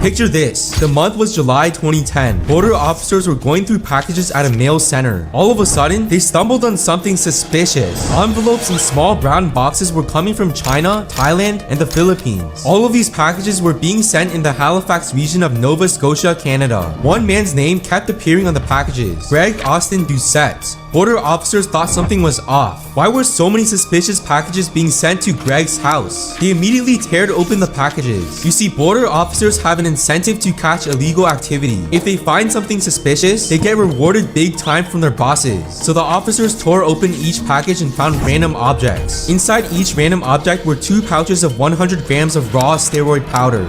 Picture this. The month was July 2010. Border officers were going through packages at a mail center. All of a sudden, they stumbled on something suspicious. Envelopes in small brown boxes were coming from China, Thailand, and the Philippines. All of these packages were being sent in the Halifax region of Nova Scotia, Canada. One man's name kept appearing on the packages: Greg Austin Doucette. Border officers thought something was off. Why were so many suspicious packages being sent to Greg's house? They immediately teared open the packages. You see, border officers have an incentive to catch illegal activity. If they find something suspicious, they get rewarded big time from their bosses. So the officers tore open each package and found random objects. Inside each random object were 2 pouches of 100 grams of raw steroid powder.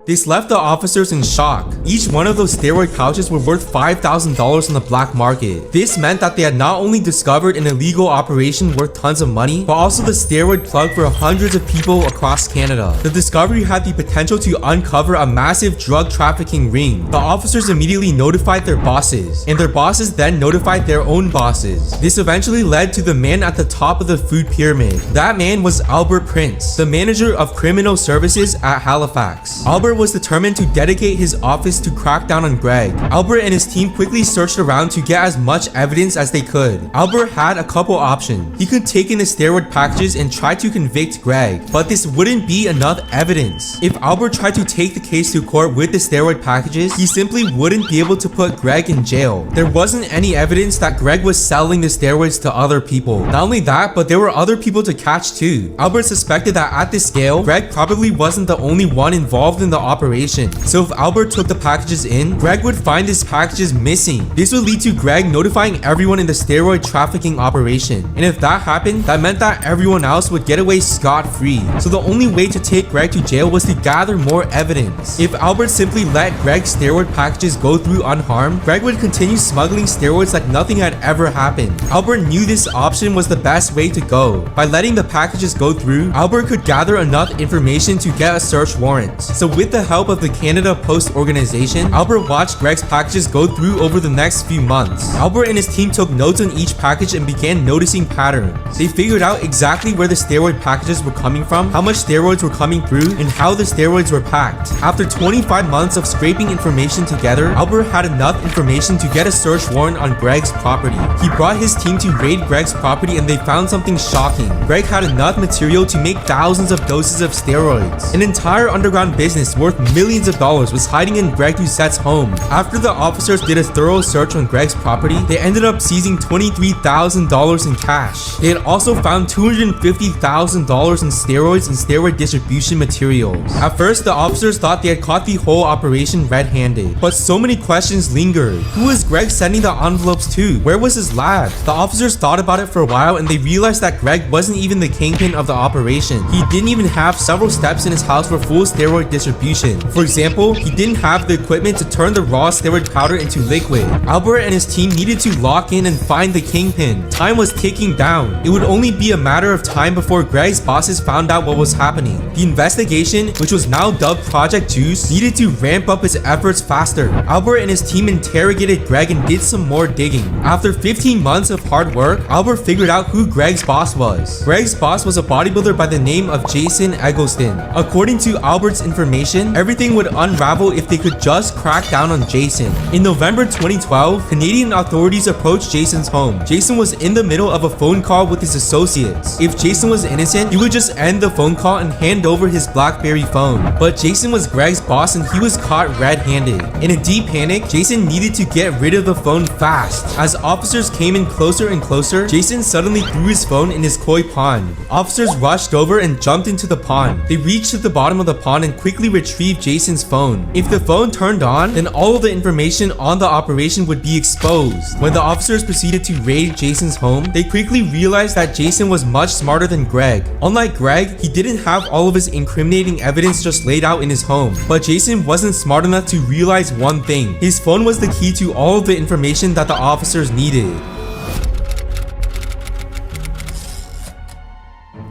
This left the officers in shock. Each one of those steroid pouches were worth $5,000 on the black market. This meant that they had not only discovered an illegal operation worth tons of money, but also the steroid plug for hundreds of people across Canada. The discovery had the potential to uncover a massive drug trafficking ring. The officers immediately notified their bosses, and their bosses then notified their own bosses. This eventually led to the man at the top of the food pyramid. That man was Albert Prince, the manager of criminal services at Halifax. Albert was determined to dedicate his office to crack down on Greg. Albert and his team quickly searched around to get as much evidence as they could. Albert had a couple options. He could take in the steroid packages and try to convict Greg, but this wouldn't be enough evidence. If Albert tried to take the case to court with the steroid packages, he simply wouldn't be able to put Greg in jail. There wasn't any evidence that Greg was selling the steroids to other people. Not only that, but there were other people to catch too. Albert suspected that at this scale, Greg probably wasn't the only one involved in the operation. So if Albert took the packages in, Greg would find his packages missing. This would lead to Greg notifying everyone in the steroid trafficking operation. And if that happened, that meant that everyone else would get away scot-free. So the only way to take Greg to jail was to gather more evidence. If Albert simply let Greg's steroid packages go through unharmed, Greg would continue smuggling steroids like nothing had ever happened. Albert knew this option was the best way to go. By letting the packages go through, Albert could gather enough information to get a search warrant. So with the help of the Canada Post organization, Albert watched Greg's packages go through over the next few months. Albert and his team took notes on each package and began noticing patterns. They figured out exactly where the steroid packages were coming from, how much steroids were coming through, and how the steroids were packed. After 25 months of scraping information together, Albert had enough information to get a search warrant on Greg's property. He brought his team to raid Greg's property and they found something shocking. Greg had enough material to make thousands of doses of steroids. An entire underground business worth millions of dollars was hiding in Greg Doucette's home. After the officers did a thorough search on Greg's property, they ended up seizing $23,000 in cash. They had also found $250,000 in steroids and steroid distribution materials. At first, the officers thought they had caught the whole operation red-handed, but so many questions lingered. Who was Greg sending the envelopes to? Where was his lab? The officers thought about it for a while and they realized that Greg wasn't even the kingpin of the operation. He didn't even have several steps in his house for full steroid distribution. For example, he didn't have the equipment to turn the raw steroid powder into liquid. Albert and his team needed to lock in and find the kingpin. Time was ticking down. It would only be a matter of time before Greg's bosses found out what was happening. The investigation, which was now dubbed Project Juice, needed to ramp up its efforts faster. Albert and his team interrogated Greg and did some more digging. After 15 months of hard work, Albert figured out who Greg's boss was. Greg's boss was a bodybuilder by the name of Jason Eggleston. According to Albert's information, everything would unravel if they could just crack down on Jason. In November 2012, Canadian authorities approached Jason's home. Jason was in the middle of a phone call with his associates. If Jason was innocent, he would just end the phone call and hand over his BlackBerry phone. But Jason was Greg's boss and he was caught red-handed. In a deep panic, Jason needed to get rid of the phone fast. As officers came in closer and closer, Jason suddenly threw his phone in his koi pond. Officers rushed over and jumped into the pond. They reached to the bottom of the pond and quickly retrieved Jason's phone. If the phone turned on, then all of the information on the operation would be exposed. When the officers proceeded to raid Jason's home, they quickly realized that Jason was much smarter than Greg. Unlike Greg, he didn't have all of his incriminating evidence just laid out in his home. But Jason wasn't smart enough to realize one thing. His phone was the key to all of the information that the officers needed.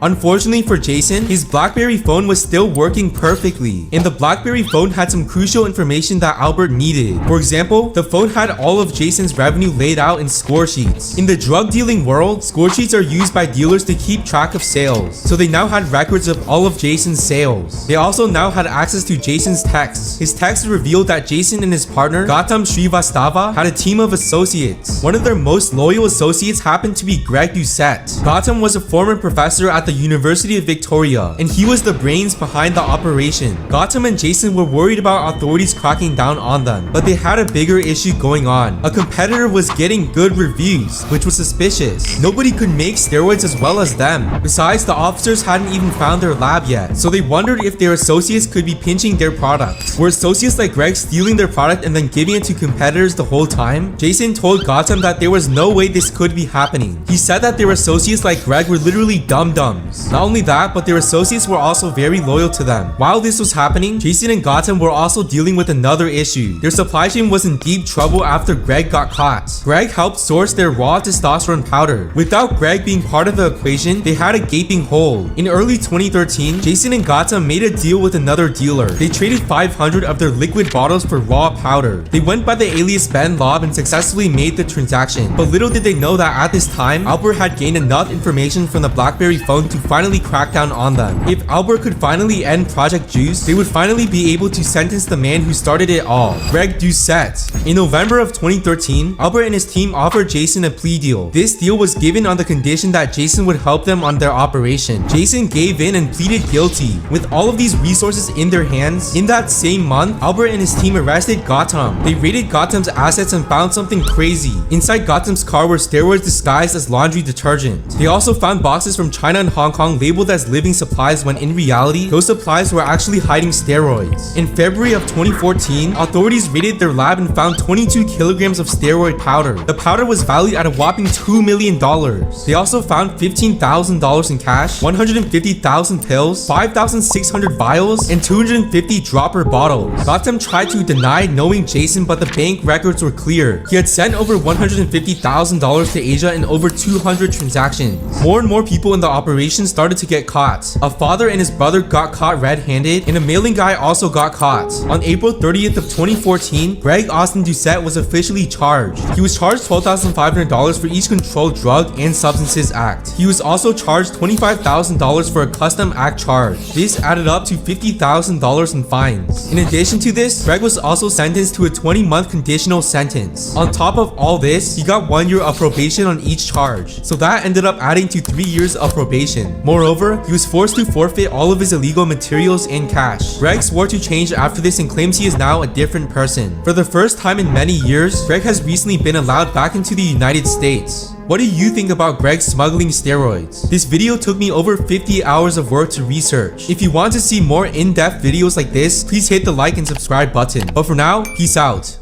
Unfortunately for Jason, his BlackBerry phone was still working perfectly, and the BlackBerry phone had some crucial information that Albert needed. For example, the phone had all of Jason's revenue laid out in score sheets. In the drug dealing world, score sheets are used by dealers to keep track of sales, so they now had records of all of Jason's sales. They also now had access to Jason's texts. His texts revealed that Jason and his partner, Gautam Srivastava, had a team of associates. One of their most loyal associates happened to be Greg Doucette. Gautam was a former professor at the University of Victoria, and he was the brains behind the operation. Gautam and Jason were worried about authorities cracking down on them, but they had a bigger issue going on. A competitor was getting good reviews, which was suspicious. Nobody could make steroids as well as them. Besides, the officers hadn't even found their lab yet, so they wondered if their associates could be pinching their product. Were associates like Greg stealing their product and then giving it to competitors the whole time? Jason told Gautam that there was no way this could be happening. He said that their associates like Greg were literally dum-dums. Not only that, but their associates were also very loyal to them. While this was happening, Jason and Gautam were also dealing with another issue. Their supply chain was in deep trouble after Greg got caught. Greg helped source their raw testosterone powder. Without Greg being part of the equation, they had a gaping hole. In early 2013, Jason and Gautam made a deal with another dealer. They traded 500 of their liquid bottles for raw powder. They went by the alias Ben Lob and successfully made the transaction. But little did they know that at this time, Albert had gained enough information from the BlackBerry phone to finally crack down on them. If Albert could finally end Project Juice, they would finally be able to sentence the man who started it all, Greg Doucette. In November of 2013, Albert and his team offered Jason a plea deal. This deal was given on the condition that Jason would help them on their operation. Jason gave in and pleaded guilty. With all of these resources in their hands, in that same month, Albert and his team arrested Gautam. They raided Gautam's assets and found something crazy. Inside Gautam's car were steroids disguised as laundry detergent. They also found boxes from China and Hong Kong labeled as living supplies when in reality, those supplies were actually hiding steroids. In February of 2014, authorities raided their lab and found 22 kilograms of steroid powder. The powder was valued at a whopping $2 million. They also found $15,000 in cash, 150,000 pills, 5,600 vials, and 250 dropper bottles. Gautam tried to deny knowing Jason, but the bank records were clear. He had sent over $150,000 to Asia in over 200 transactions. More and more people in the operation started to get caught. A father and his brother got caught red-handed, and a mailing guy also got caught. On April 30th of 2014, Greg Austin Doucette was officially charged. He was charged $12,500 for each controlled drug and substances act. He was also charged $25,000 for a custom act charge. This added up to $50,000 in fines. In addition to this, Greg was also sentenced to a 20-month conditional sentence. On top of all this, he got 1 year of probation on each charge, so that ended up adding to 3 years of probation. Moreover, he was forced to forfeit all of his illegal materials and cash. Greg swore to change after this and claims he is now a different person. For the first time in many years, Greg has recently been allowed back into the United States. What do you think about Greg smuggling steroids? This video took me over 50 hours of work to research. If you want to see more in-depth videos like this, please hit the like and subscribe button. But for now, peace out.